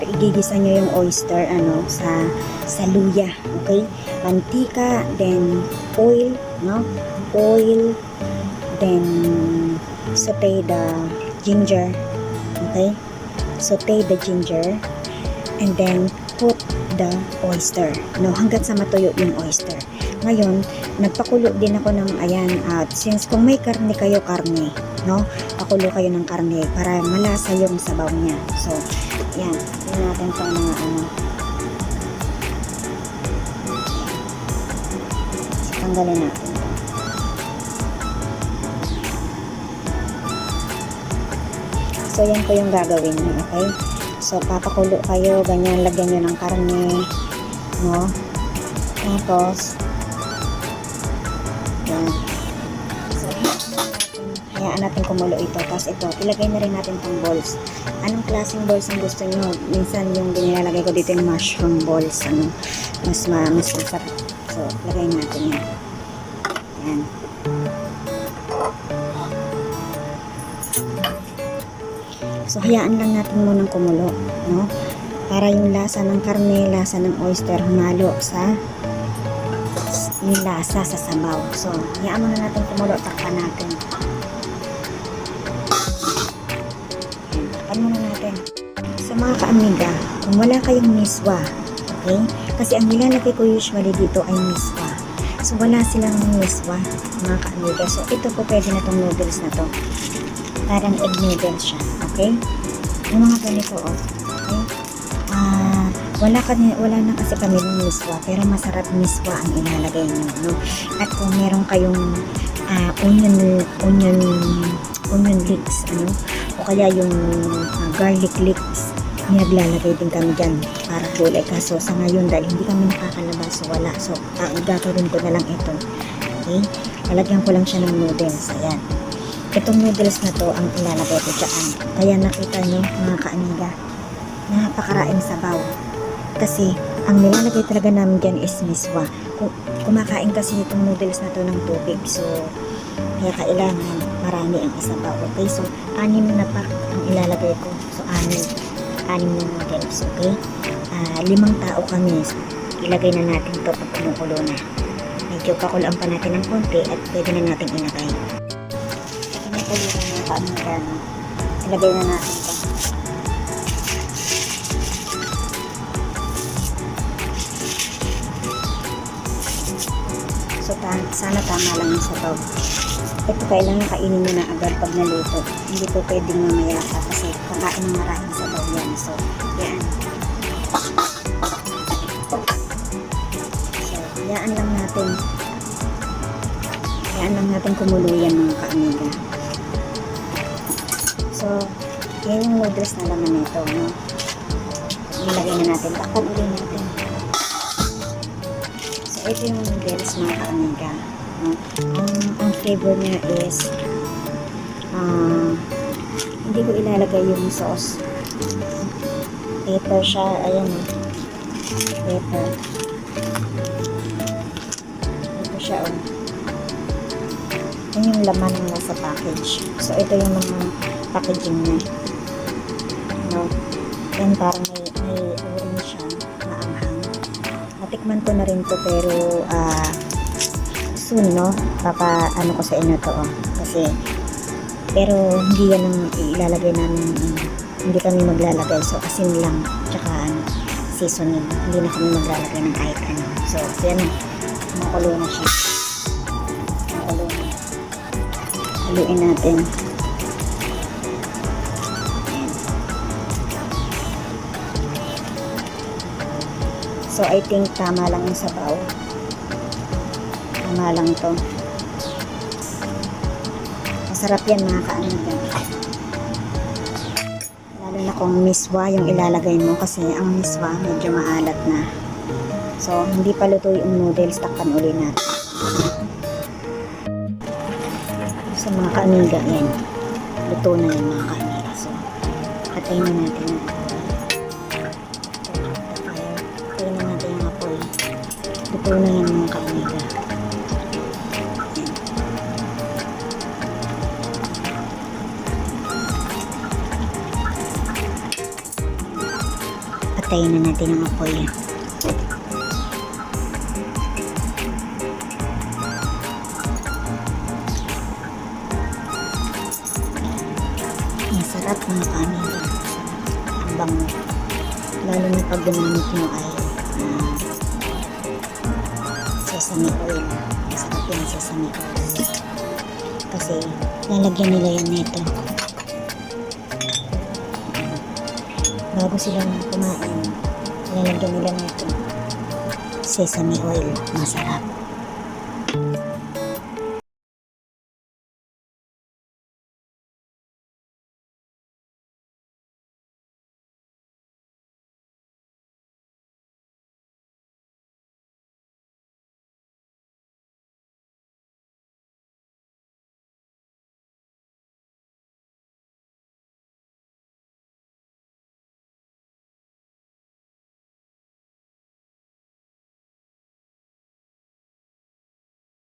Igigisa nyo yung oyster sa luya, okay? Mantika, then oil, no? Oil, then saute the ginger, okay? Saute the ginger, and then put the oyster, no? Hanggat sa matuyo yung oyster. Ngayon, nagpakulo din ako ng ayan, at since kung may karne kayo, karne, no? Pakulo kayo ng karne para malasa yung sabaw niya. So, ayan, tingnan natin itong mga So, tanggalin natin ito. So, yan po yung gagawin nyo, okay? So, papakulo kayo, ganyan, lagyan nyo ng karne, no? Tapos, yan. So, hayaan natin kumulo ito. Tapos ito, ilagay na rin natin itong balls. Anong klaseng balls ang gusto nyo? Minsan yung nilalagay ko dito yung mushroom balls. Mas masarap. So, lagay natin yan. Yan. So, hayaan lang natin munang kumulo, no? Para yung lasa ng karne, lasa ng oyster, humalo sa yung lasa sa sabaw. So, hayaan muna natin kumulo, takpan natin. Ayan, takpan muna natin. Sa mga kaamiga, kung wala kayong miswa, okay? Kasi ang nilalagay ko usually dito ay miswa. So, wala silang miswa, mga kaamiga. So, ito po pwede na tong noodles na to. Parang egg noodles siya, okay? Yung mga ganito, okay? Wala na kasi kami ng miswa, pero masarap miswa ang ilalagay nyo, no? At kung meron kayong onion leeks, o kaya yung garlic leeks, naglalagay din kami dyan para kulay. Kaso sa ngayon, dahil hindi kami nakakalabas, so wala. So, gagawin ko na lang ito, okay? Lalagyan ko lang siya ng noodles, ayan. Itong noodles na to ang ilalagay ko dyan. Kaya nakita nyo, mga kaaniga, napakaraing sabaw. Kasi, ang nilalagay talaga namin dyan is miswa. Kumakain kasi itong noodles na to ng tubig. So, kaya kailangan marami ang isabaw. Okay? So, 6 na pack ang ilalagay ko. So, 6 na noodles. Okay? 5 tao kami. So, ilagay na natin to pag kumukulo na. Medyo pakulaan pa natin ng konti at pwede na natin ilagay. Kumukulo na mga kaamiga. Ilagay na natin to. So, sana tama lang yung sabaw. Ito kailangan kainin mo na agad pag naluto. Hindi po pwedeng mamaya pa kasi pagkain ng maraming sabaw yan. So, yan. So, hayaan lang natin. Hayaan lang natin kumulo yan mga kaamiga. So, yan yung noodles na laman nito, no? Nilagay na natin. Takpan ulit natin. Ito yung noodles mga kaamiga, no? Ang flavor niya is hindi ko ilalagay yung sauce. Pepper siya, ayan o, pepper siya o. Yan yung laman ng nasa package. So ito yung mga packaging niya, no? Yan parang may orange siya na anghang. Natikman ko na rin to pero soon, no? Ano ko sa inyo to, kasi pero hindi yan ang ilalagay namin, hindi kami maglalagay. So asin lang tsaka seasoning, hindi na kami maglalagay ng kahit ano. So yan, makulo na siya, makulo na. Haluin natin. So, I think tama lang yung sabaw. Tama lang to. Masarap yan mga kaamiga. Lalo na kung miswa yung ilalagay mo kasi ang miswa medyo maalat na. So, hindi pa luto yung noodles, takpan ulit natin. So, mga kaamiga, yan. Luto na yan mga kaamiga. So, patayin na natin na. Luto na yan mga kaamiga. Patayin na natin ang apoy. Masarap mga pamilya. Ang bango. Lalo na pag ginamit mo ay sesame oil. Masarap yung sesame oil. Kasi lalagyan nila yan nito. Bago sila kumain, lalagyan nila nito sesame oil. Masarap.